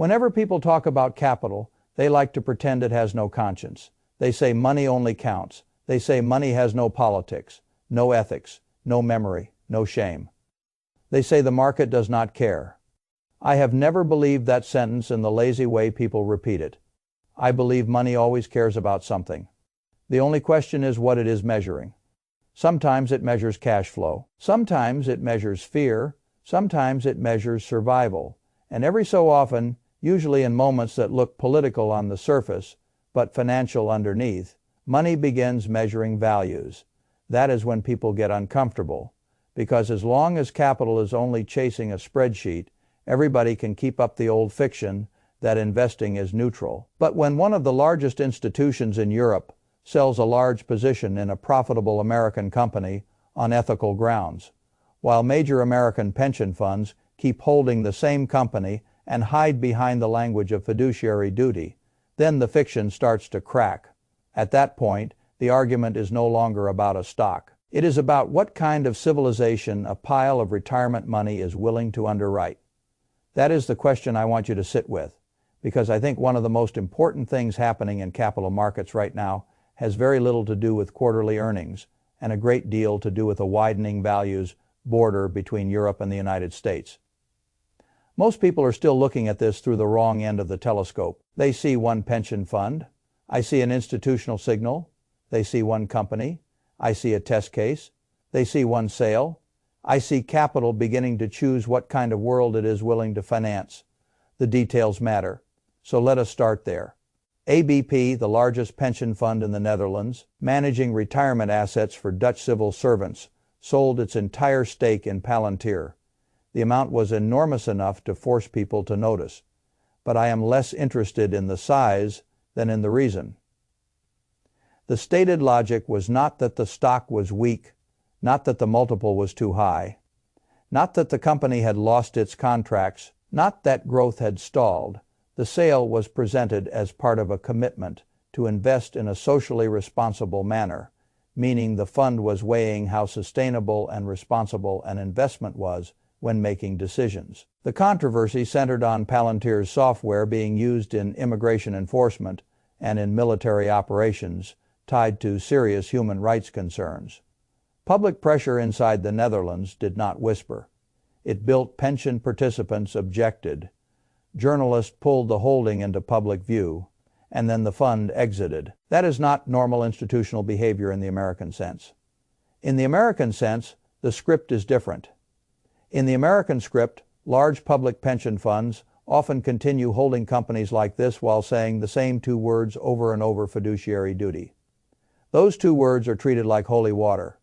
Whenever people talk about capital, they like to pretend it has no conscience. They say money only counts. They say money has no politics, no ethics, no memory, no shame. They say the market does not care. I have never believed that sentence in the lazy way people repeat it. I believe money always cares about something. The only question is what it is measuring. Sometimes it measures cash flow. Sometimes it measures fear. Sometimes it measures survival. And every so often, usually in moments that look political on the surface, but financial underneath, money begins measuring values. That is when people get uncomfortable. Because as long as capital is only chasing a spreadsheet, everybody can keep up the old fiction that investing is neutral. But when one of the largest institutions in Europe sells a large position in a profitable American company on ethical grounds, while major American pension funds keep holding the same company and hide behind the language of fiduciary duty, then the fiction starts to crack. At that point, the argument is no longer about a stock. It is about what kind of civilization a pile of retirement money is willing to underwrite. That is the question I want you to sit with, because I think one of the most important things happening in capital markets right now has very little to do with quarterly earnings and a great deal to do with a widening values border between Europe and the United States. Most people are still looking at this through the wrong end of the telescope. They see one pension fund. I see an institutional signal. They see one company. I see a test case. They see one sale. I see capital beginning to choose what kind of world it is willing to finance. The details matter. So let us start there. ABP, the largest pension fund in the Netherlands, managing retirement assets for Dutch civil servants, sold its entire stake in Palantir. The amount was enormous enough to force people to notice. But I am less interested in the size than in the reason. The stated logic was not that the stock was weak, not that the multiple was too high, not that the company had lost its contracts, not that growth had stalled. The sale was presented as part of a commitment to invest in a socially responsible manner, meaning the fund was weighing how sustainable and responsible an investment was when making decisions. The controversy centered on Palantir's software being used in immigration enforcement and in military operations tied to serious human rights concerns. Public pressure inside the Netherlands did not whisper. It built pension participants objected. Journalists pulled the holding into public view, and then the fund exited. That is not normal institutional behavior in the American sense. In the American sense, the script is different. In the American script, large public pension funds often continue holding companies like this while saying the same two words over and over: fiduciary duty. Those two words are treated like holy water.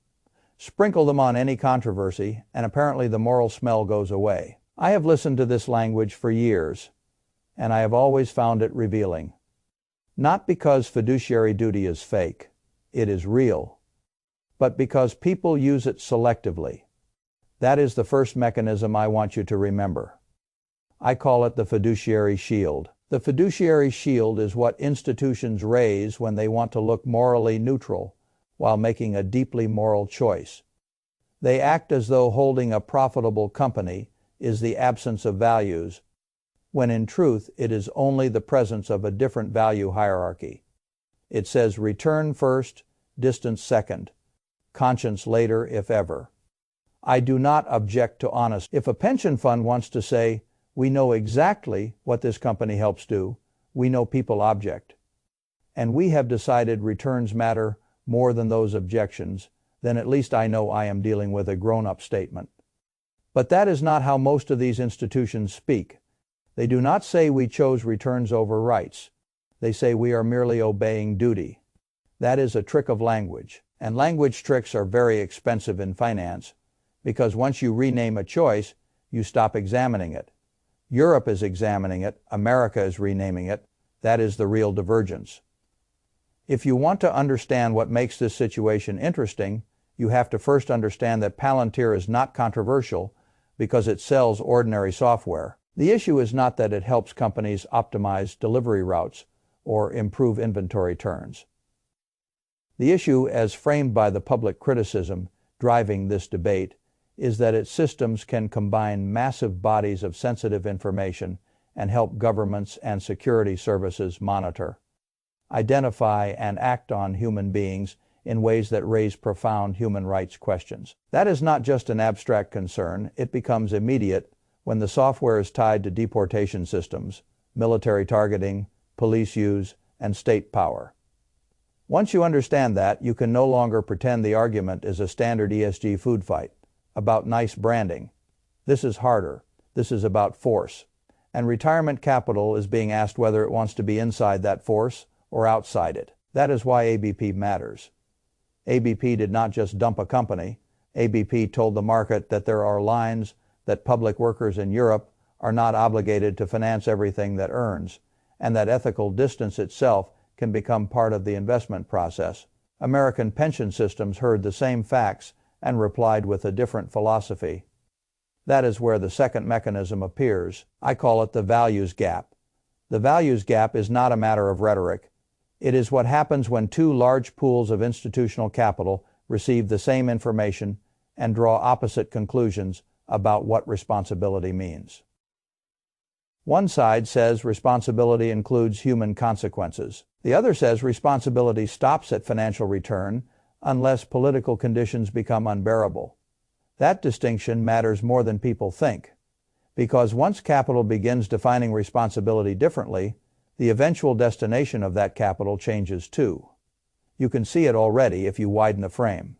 Sprinkle them on any controversy, and apparently the moral smell goes away. I have listened to this language for years, and I have always found it revealing. Not because fiduciary duty is fake, it is real, but because people use it selectively. That is the first mechanism I want you to remember. I call it the fiduciary shield. The fiduciary shield is what institutions raise when they want to look morally neutral while making a deeply moral choice. They act as though holding a profitable company is the absence of values, when in truth it is only the presence of a different value hierarchy. It says return first, distance second, conscience later if ever. I do not object to honesty. If a pension fund wants to say, we know exactly what this company helps do, we know people object, and we have decided returns matter more than those objections, then at least I know I am dealing with a grown-up statement. But that is not how most of these institutions speak. They do not say we chose returns over rights. They say we are merely obeying duty. That is a trick of language, and language tricks are very expensive in finance, because once you rename a choice, you stop examining it. Europe is examining it, America is renaming it. That is the real divergence. If you want to understand what makes this situation interesting, you have to first understand that Palantir is not controversial because it sells ordinary software. The issue is not that it helps companies optimize delivery routes or improve inventory turns. The issue, as framed by the public criticism driving this debate, is that its systems can combine massive bodies of sensitive information and help governments and security services monitor, identify, and act on human beings in ways that raise profound human rights questions. That is not just an abstract concern, it becomes immediate when the software is tied to deportation systems, military targeting, police use, and state power. Once you understand that, you can no longer pretend the argument is a standard ESG food fight about nice branding. This is harder. This is about force. And retirement capital is being asked whether it wants to be inside that force or outside it. That is why ABP matters. ABP did not just dump a company. ABP told the market that there are lines that public workers in Europe are not obligated to finance everything that earns, and that ethical distance itself can become part of the investment process. American pension systems heard the same facts and replied with a different philosophy. That is where the second mechanism appears. I call it the values gap. The values gap is not a matter of rhetoric. It is what happens when two large pools of institutional capital receive the same information and draw opposite conclusions about what responsibility means. One side says responsibility includes human consequences. The other says responsibility stops at financial return unless political conditions become unbearable. That distinction matters more than people think, because once capital begins defining responsibility differently, the eventual destination of that capital changes too. You can see it already if you widen the frame.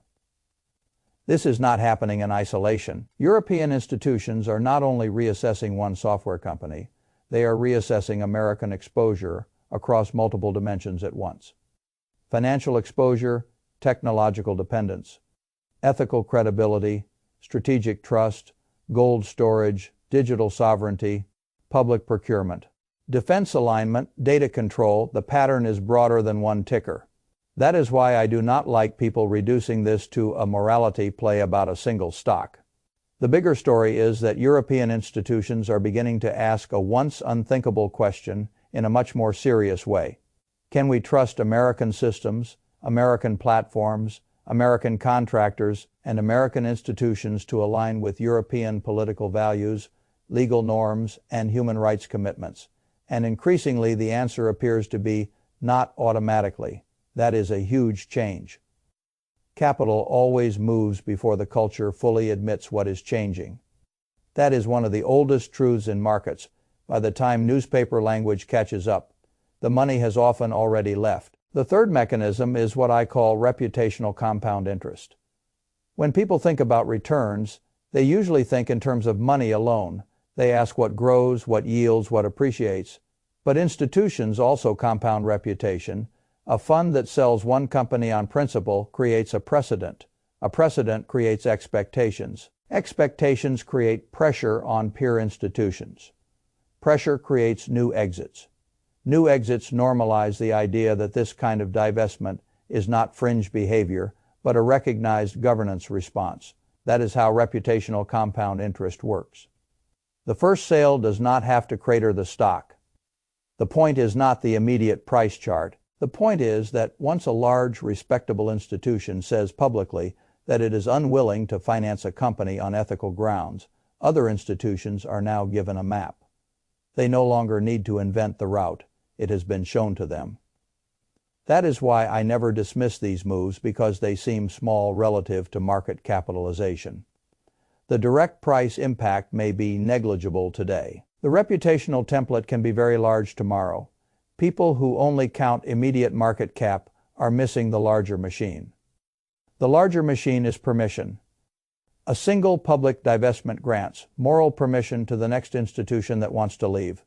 This is not happening in isolation. European institutions are not only reassessing one software company, they are reassessing American exposure across multiple dimensions at once. Financial exposure, technological dependence, ethical credibility, strategic trust, gold storage, digital sovereignty, public procurement, defense alignment, data control. The pattern is broader than one ticker. That is why I do not like people reducing this to a morality play about a single stock. The bigger story is that European institutions are beginning to ask a once unthinkable question in a much more serious way. Can we trust American systems, American platforms, American contractors, and American institutions to align with European political values, legal norms, and human rights commitments? And increasingly, the answer appears to be not automatically. That is a huge change. Capital always moves before the culture fully admits what is changing. That is one of the oldest truths in markets. By the time newspaper language catches up, the money has often already left. The third mechanism is what I call reputational compound interest. When people think about returns, they usually think in terms of money alone. They ask what grows, what yields, what appreciates. But institutions also compound reputation. A fund that sells one company on principle creates a precedent. A precedent creates expectations. Expectations create pressure on peer institutions. Pressure creates new exits. New exits normalize the idea that this kind of divestment is not fringe behavior, but a recognized governance response. That is how reputational compound interest works. The first sale does not have to crater the stock. The point is not the immediate price chart. The point is that once a large, respectable institution says publicly that it is unwilling to finance a company on ethical grounds, other institutions are now given a map. They no longer need to invent the route. It has been shown to them. That is why I never dismiss these moves, because they seem small relative to market capitalization. The direct price impact may be negligible today. The reputational template can be very large tomorrow. People who only count immediate market cap are missing the larger machine. The larger machine is permission. A single public divestment grants moral permission to the next institution that wants to leave.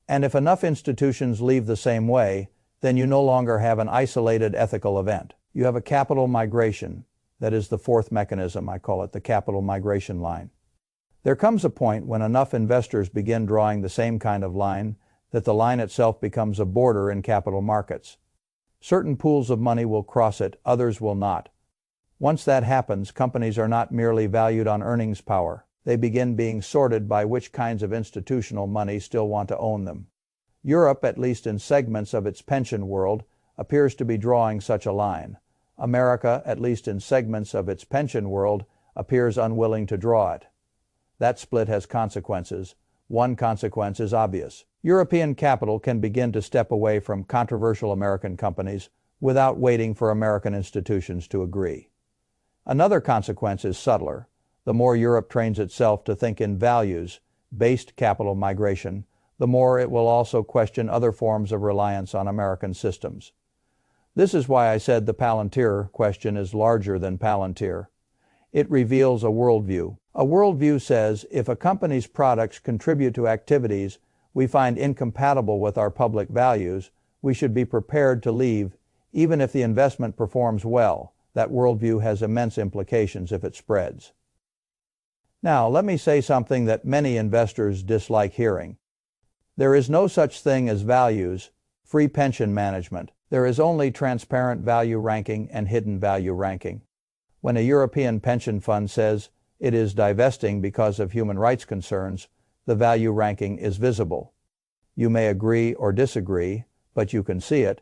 And if enough institutions leave the same way, then you no longer have an isolated ethical event. You have a capital migration. That is the fourth mechanism. I call it the capital migration line. There comes a point when enough investors begin drawing the same kind of line that the line itself becomes a border in capital markets. Certain pools of money will cross it, others will not. Once that happens, companies are not merely valued on earnings power. They begin being sorted by which kinds of institutional money still want to own them. Europe, at least in segments of its pension world, appears to be drawing such a line. America, at least in segments of its pension world, appears unwilling to draw it. That split has consequences. One consequence is obvious. European capital can begin to step away from controversial American companies without waiting for American institutions to agree. Another consequence is subtler. The more Europe trains itself to think in values-based capital migration, the more it will also question other forms of reliance on American systems. This is why I said the Palantir question is larger than Palantir. It reveals a worldview. A worldview says if a company's products contribute to activities we find incompatible with our public values, we should be prepared to leave, even if the investment performs well. That worldview has immense implications if it spreads. Now, let me say something that many investors dislike hearing. There is no such thing as values-free pension management. There is only transparent value ranking and hidden value ranking. When a European pension fund says it is divesting because of human rights concerns, the value ranking is visible. You may agree or disagree, but you can see it.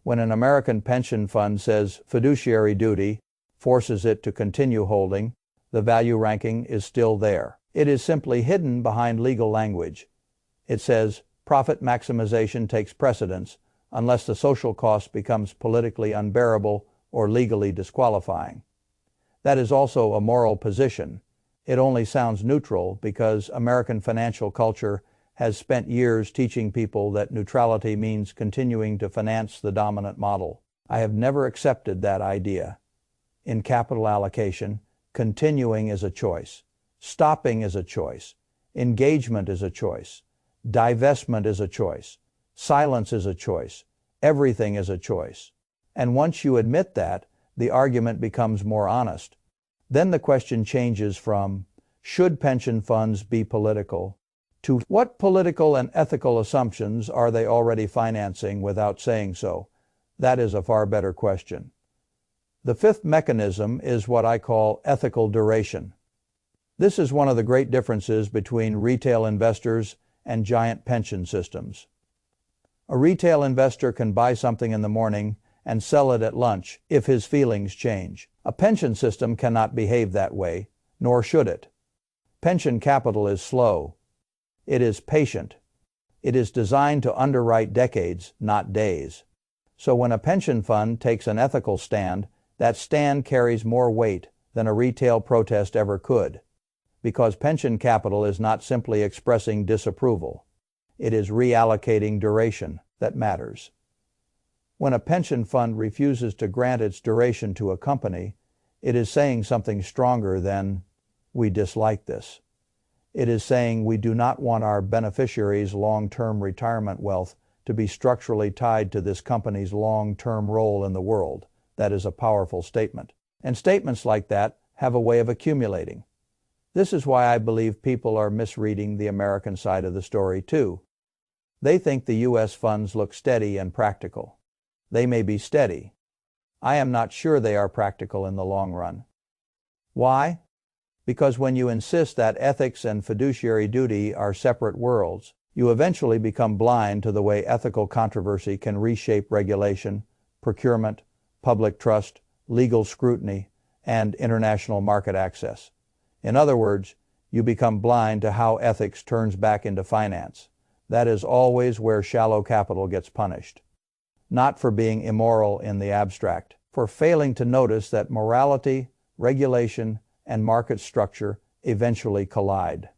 When an American pension fund says fiduciary duty forces it to continue holding, the value ranking is still there. It is simply hidden behind legal language. It says profit maximization takes precedence unless the social cost becomes politically unbearable or legally disqualifying. That is also a moral position. It only sounds neutral because American financial culture has spent years teaching people that neutrality means continuing to finance the dominant model. I have never accepted that idea. In capital allocation, continuing is a choice. Stopping is a choice. Engagement is a choice. Divestment is a choice. Silence is a choice. Everything is a choice. And once you admit that, the argument becomes more honest. Then the question changes from, should pension funds be political, to what political and ethical assumptions are they already financing without saying so? That is a far better question. The fifth mechanism is what I call ethical duration. This is one of the great differences between retail investors and giant pension systems. A retail investor can buy something in the morning and sell it at lunch if his feelings change. A pension system cannot behave that way, nor should it. Pension capital is slow. It is patient. It is designed to underwrite decades, not days. So when a pension fund takes an ethical stand, that stand carries more weight than a retail protest ever could, because pension capital is not simply expressing disapproval. It is reallocating duration that matters. When a pension fund refuses to grant its duration to a company, it is saying something stronger than, "We dislike this." It is saying we do not want our beneficiaries' long-term retirement wealth to be structurally tied to this company's long-term role in the world. That is a powerful statement. And statements like that have a way of accumulating. This is why I believe people are misreading the American side of the story too. They think the U.S. funds look steady and practical. They may be steady. I am not sure they are practical in the long run. Why? Because when you insist that ethics and fiduciary duty are separate worlds, you eventually become blind to the way ethical controversy can reshape regulation, procurement, public trust, legal scrutiny, and international market access. In other words, you become blind to how ethics turns back into finance. That is always where shallow capital gets punished. Not for being immoral in the abstract, for failing to notice that morality, regulation, and market structure eventually collide.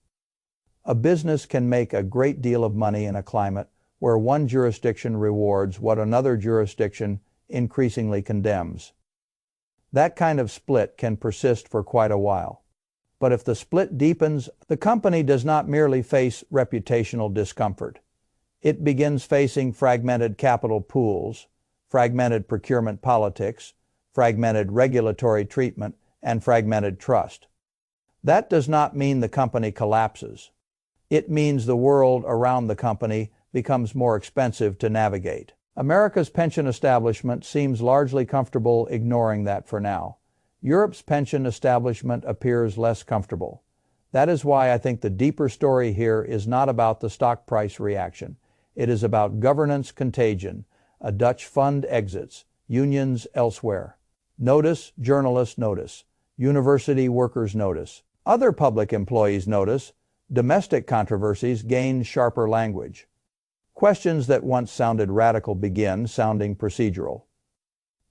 A business can make a great deal of money in a climate where one jurisdiction rewards what another jurisdiction increasingly condemns. That kind of split can persist for quite a while. But if the split deepens, the company does not merely face reputational discomfort. It begins facing fragmented capital pools, fragmented procurement politics, fragmented regulatory treatment, and fragmented trust. That does not mean the company collapses. It means the world around the company becomes more expensive to navigate. America's pension establishment seems largely comfortable ignoring that for now. Europe's pension establishment appears less comfortable. That is why I think the deeper story here is not about the stock price reaction. It is about governance contagion. A Dutch fund exits, unions elsewhere. Notice, journalists notice. University workers notice. Other public employees notice. Domestic controversies gain sharper language. Questions that once sounded radical begin sounding procedural.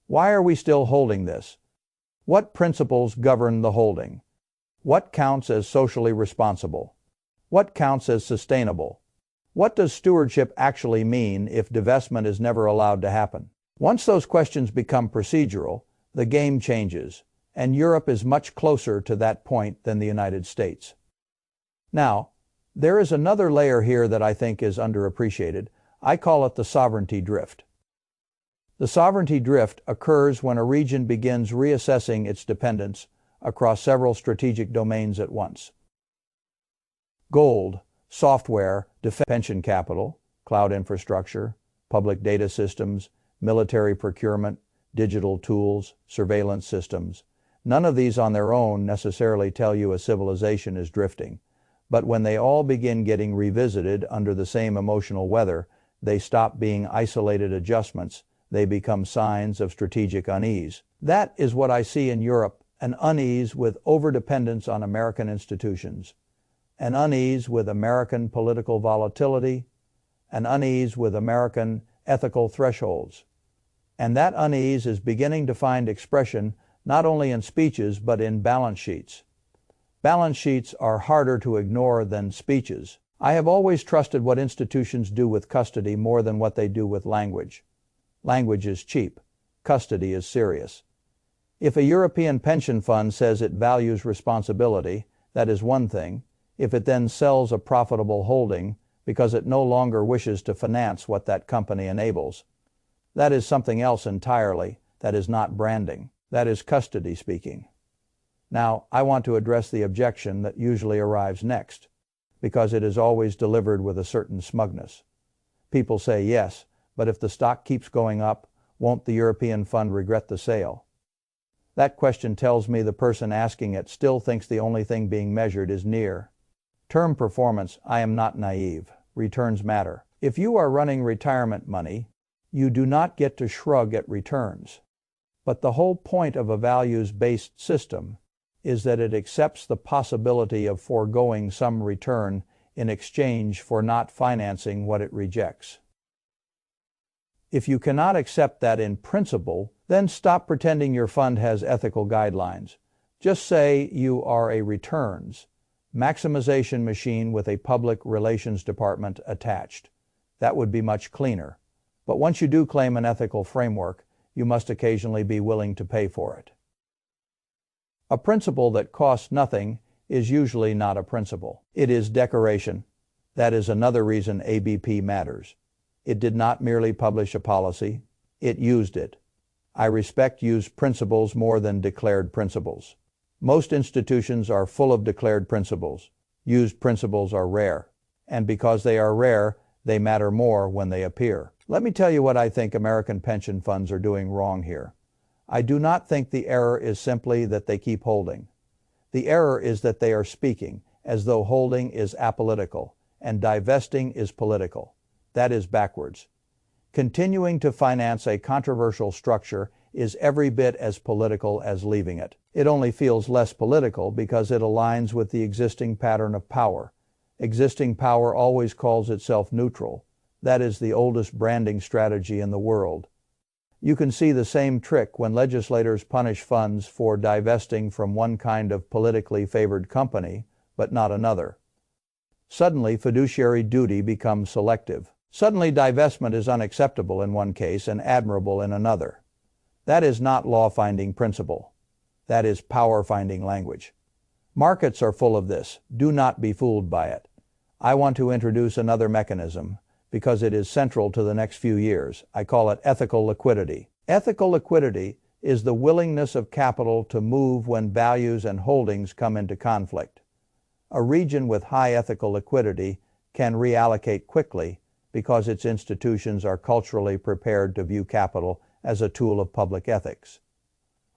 Why are we still holding this? What principles govern the holding? What counts as socially responsible? What counts as sustainable? What does stewardship actually mean if divestment is never allowed to happen? Once those questions become procedural, the game changes, and Europe is much closer to that point than the United States. Now, there is another layer here that I think is underappreciated. I call it the sovereignty drift. The sovereignty drift occurs when a region begins reassessing its dependence across several strategic domains at once. Gold, software, defense, pension capital, cloud infrastructure, public data systems, military procurement, digital tools, surveillance systems. None of these on their own necessarily tell you a civilization is drifting, but when they all begin getting revisited under the same emotional weather, they stop being isolated adjustments. They become signs of strategic unease. That is what I see in Europe, an unease with overdependence on American institutions, an unease with American political volatility, an unease with American ethical thresholds. And that unease is beginning to find expression not only in speeches but in balance sheets. Balance sheets are harder to ignore than speeches. I have always trusted what institutions do with custody more than what they do with language. Language is cheap. Custody is serious. If a European pension fund says it values responsibility, that is one thing. If it then sells a profitable holding because it no longer wishes to finance what that company enables, that is something else entirely. That is not branding. That is custody speaking. Now, I want to address the objection that usually arrives next, because it is always delivered with a certain smugness. People say, yes, but if the stock keeps going up, won't the European fund regret the sale? That question tells me the person asking it still thinks the only thing being measured is near-term performance. I am not naive. Returns matter. If you are running retirement money, you do not get to shrug at returns. But the whole point of a values-based system is that it accepts the possibility of foregoing some return in exchange for not financing what it rejects. If you cannot accept that in principle, then stop pretending your fund has ethical guidelines. Just say you are a returns maximization machine with a public relations department attached. That would be much cleaner. But once you do claim an ethical framework, you must occasionally be willing to pay for it. A principle that costs nothing is usually not a principle. It is decoration. That is another reason ABP matters. It did not merely publish a policy, it used it. I respect used principles more than declared principles. Most institutions are full of declared principles. Used principles are rare. And because they are rare, they matter more when they appear. Let me tell you what I think American pension funds are doing wrong here. I do not think the error is simply that they keep holding. The error is that they are speaking as though holding is apolitical and divesting is political. That is backwards. Continuing to finance a controversial structure is every bit as political as leaving it. It only feels less political because it aligns with the existing pattern of power. Existing power always calls itself neutral. That is the oldest branding strategy in the world. You can see the same trick when legislators punish funds for divesting from one kind of politically favored company, but not another. Suddenly, fiduciary duty becomes selective. Suddenly, divestment is unacceptable in one case and admirable in another. That is not law-finding principle. That is power-finding language. Markets are full of this. Do not be fooled by it. I want to introduce another mechanism because it is central to the next few years. I call it ethical liquidity. Ethical liquidity is the willingness of capital to move when values and holdings come into conflict. A region with high ethical liquidity can reallocate quickly because its institutions are culturally prepared to view capital as a tool of public ethics.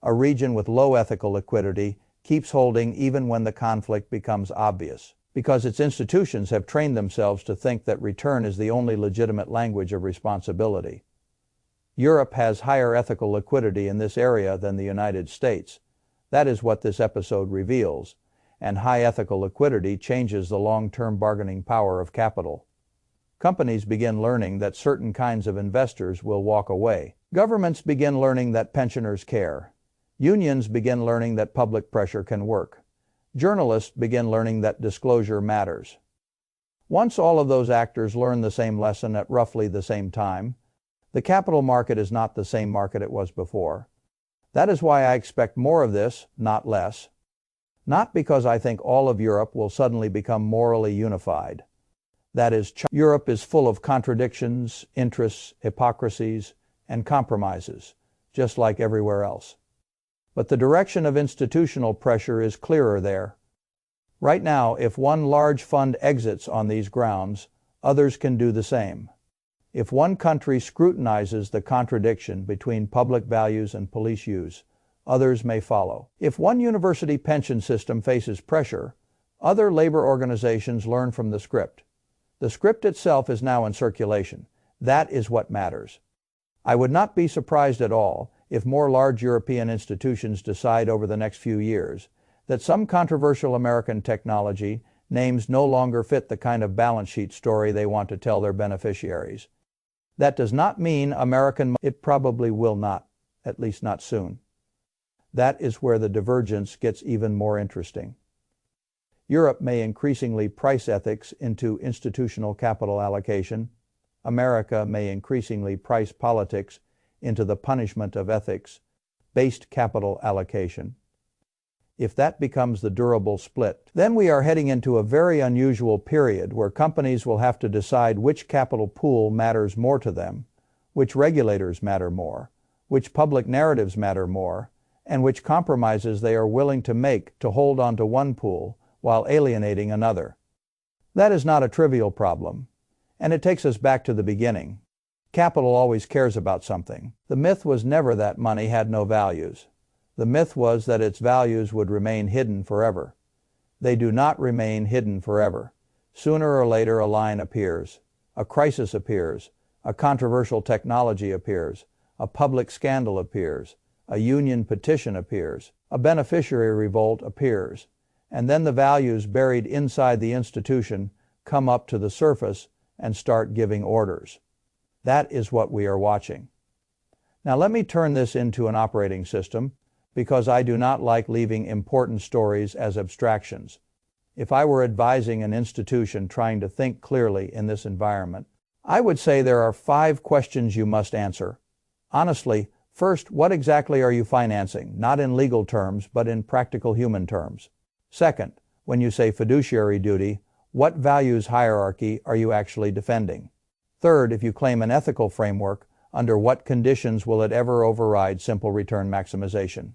A region with low ethical liquidity keeps holding even when the conflict becomes obvious, because its institutions have trained themselves to think that return is the only legitimate language of responsibility. Europe has higher ethical liquidity in this area than the United States. That is what this episode reveals, and high ethical liquidity changes the long-term bargaining power of capital. Companies begin learning that certain kinds of investors will walk away. Governments begin learning that pensioners care. Unions begin learning that public pressure can work. Journalists begin learning that disclosure matters. Once all of those actors learn the same lesson at roughly the same time, the capital market is not the same market it was before. That is why I expect more of this, not less. Not because I think all of Europe will suddenly become morally unified. That is, Europe is full of contradictions, interests, hypocrisies, and compromises, just like everywhere else. But the direction of institutional pressure is clearer there. Right now, if one large fund exits on these grounds, others can do the same. If one country scrutinizes the contradiction between public values and police use, others may follow. If one university pension system faces pressure, other labor organizations learn from the script. The script itself is now in circulation. That is what matters. I would not be surprised at all if more large European institutions decide over the next few years that some controversial American technology names no longer fit the kind of balance sheet story they want to tell their beneficiaries. That does not mean it probably will not, at least not soon. That is where the divergence gets even more interesting. Europe may increasingly price ethics into institutional capital allocation. America may increasingly price politics into the punishment of ethics-based capital allocation. If that becomes the durable split, then we are heading into a very unusual period where companies will have to decide which capital pool matters more to them, which regulators matter more, which public narratives matter more, and which compromises they are willing to make to hold on to one pool while alienating another. That is not a trivial problem, and it takes us back to the beginning. Capital always cares about something. The myth was never that money had no values. The myth was that its values would remain hidden forever. They do not remain hidden forever. Sooner or later a line appears, a crisis appears, a controversial technology appears, a public scandal appears, a union petition appears, a beneficiary revolt appears, and then the values buried inside the institution come up to the surface and start giving orders. That is what we are watching. Now let me turn this into an operating system, because I do not like leaving important stories as abstractions. If I were advising an institution trying to think clearly in this environment, I would say there are 5 questions you must answer. Honestly, first, what exactly are you financing? Not in legal terms, but in practical human terms. Second, when you say fiduciary duty, what values hierarchy are you actually defending? Third, if you claim an ethical framework, under what conditions will it ever override simple return maximization?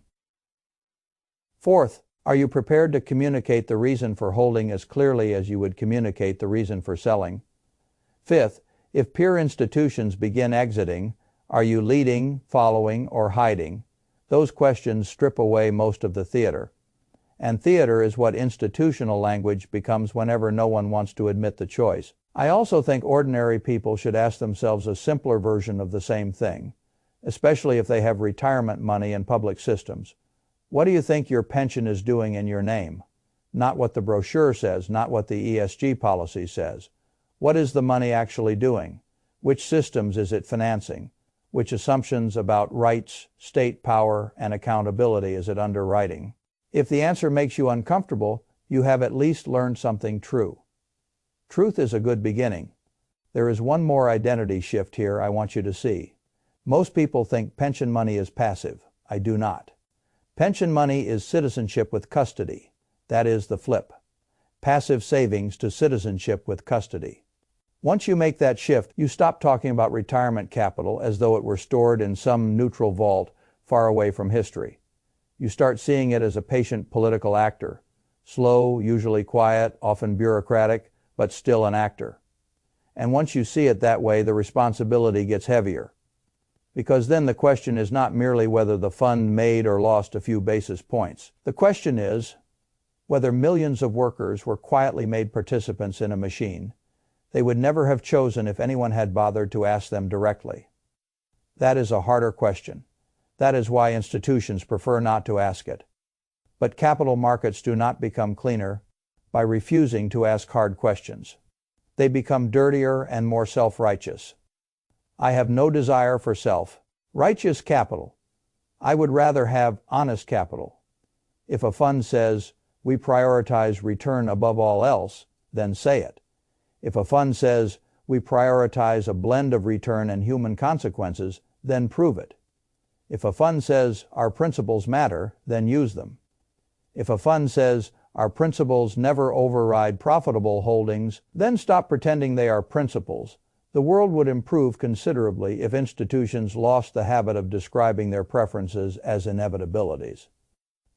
Fourth, are you prepared to communicate the reason for holding as clearly as you would communicate the reason for selling? Fifth, if peer institutions begin exiting, are you leading, following, or hiding? Those questions strip away most of the theater. And theater is what institutional language becomes whenever no one wants to admit the choice. I also think ordinary people should ask themselves a simpler version of the same thing, especially if they have retirement money in public systems. What do you think your pension is doing in your name? Not what the brochure says, not what the ESG policy says. What is the money actually doing? Which systems is it financing? Which assumptions about rights, state power, and accountability is it underwriting? If the answer makes you uncomfortable, you have at least learned something true. Truth is a good beginning. There is one more identity shift here I want you to see. Most people think pension money is passive. I do not. Pension money is citizenship with custody. That is the flip. Passive savings to citizenship with custody. Once you make that shift, you stop talking about retirement capital as though it were stored in some neutral vault far away from history. You start seeing it as a patient political actor. Slow, usually quiet, often bureaucratic, but still an actor. And once you see it that way, the responsibility gets heavier. Because then the question is not merely whether the fund made or lost a few basis points. The question is whether millions of workers were quietly made participants in a machine they would never have chosen if anyone had bothered to ask them directly. That is a harder question. That is why institutions prefer not to ask it. But capital markets do not become cleaner by refusing to ask hard questions. They become dirtier and more self-righteous. I have no desire for self-righteous capital. I would rather have honest capital. If a fund says, we prioritize return above all else, then say it. If a fund says, we prioritize a blend of return and human consequences, then prove it. If a fund says, our principles matter, then use them. If a fund says, our principles never override profitable holdings, then stop pretending they are principles. The world would improve considerably if institutions lost the habit of describing their preferences as inevitabilities.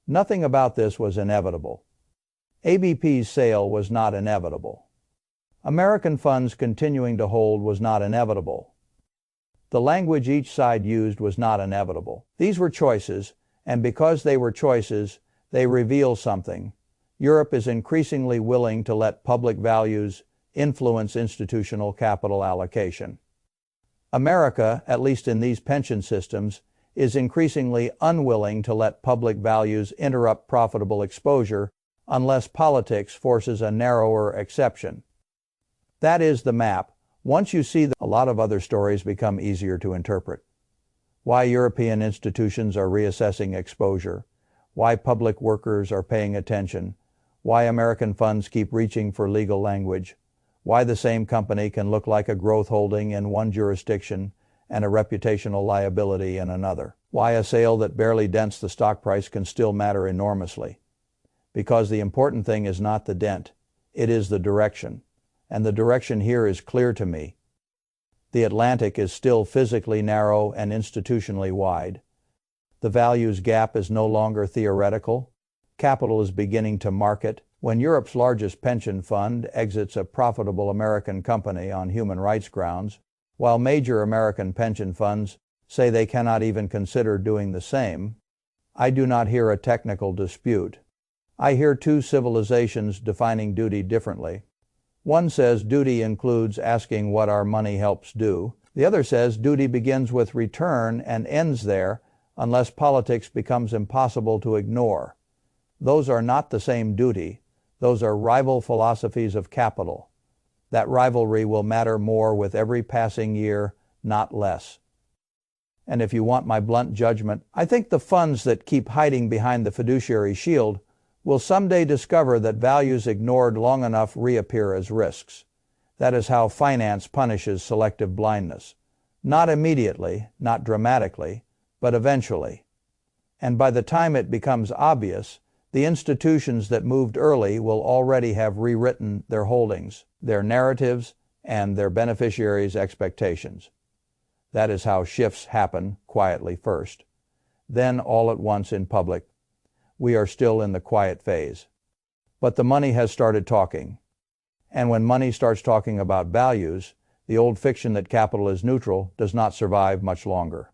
Nothing about this was inevitable. ABP's sale was not inevitable. American funds continuing to hold was not inevitable. The language each side used was not inevitable. These were choices, and because they were choices, they reveal something. Europe is increasingly willing to let public values influence institutional capital allocation. America, at least in these pension systems, is increasingly unwilling to let public values interrupt profitable exposure unless politics forces a narrower exception. That is the map. Once you see a lot of other stories become easier to interpret. Why European institutions are reassessing exposure, why public workers are paying attention, why American funds keep reaching for legal language, why the same company can look like a growth holding in one jurisdiction and a reputational liability in another, why a sale that barely dents the stock price can still matter enormously. Because the important thing is not the dent, it is the direction. And the direction here is clear to me. The Atlantic is still physically narrow and institutionally wide. The values gap is no longer theoretical. Capital is beginning to market. When Europe's largest pension fund exits a profitable American company on human rights grounds, while major American pension funds say they cannot even consider doing the same, I do not hear a technical dispute. I hear two civilizations defining duty differently. One says duty includes asking what our money helps do. The other says duty begins with return and ends there unless politics becomes impossible to ignore. Those are not the same duty. Those are rival philosophies of capital. That rivalry will matter more with every passing year, not less. And if you want my blunt judgment, I think the funds that keep hiding behind the fiduciary shield will someday discover that values ignored long enough reappear as risks. That is how finance punishes selective blindness. Not immediately, not dramatically, but eventually. And by the time it becomes obvious, the institutions that moved early will already have rewritten their holdings, their narratives, and their beneficiaries' expectations. That is how shifts happen quietly first. Then all at once in public. We are still in the quiet phase. But the money has started talking. And when money starts talking about values, the old fiction that capital is neutral does not survive much longer.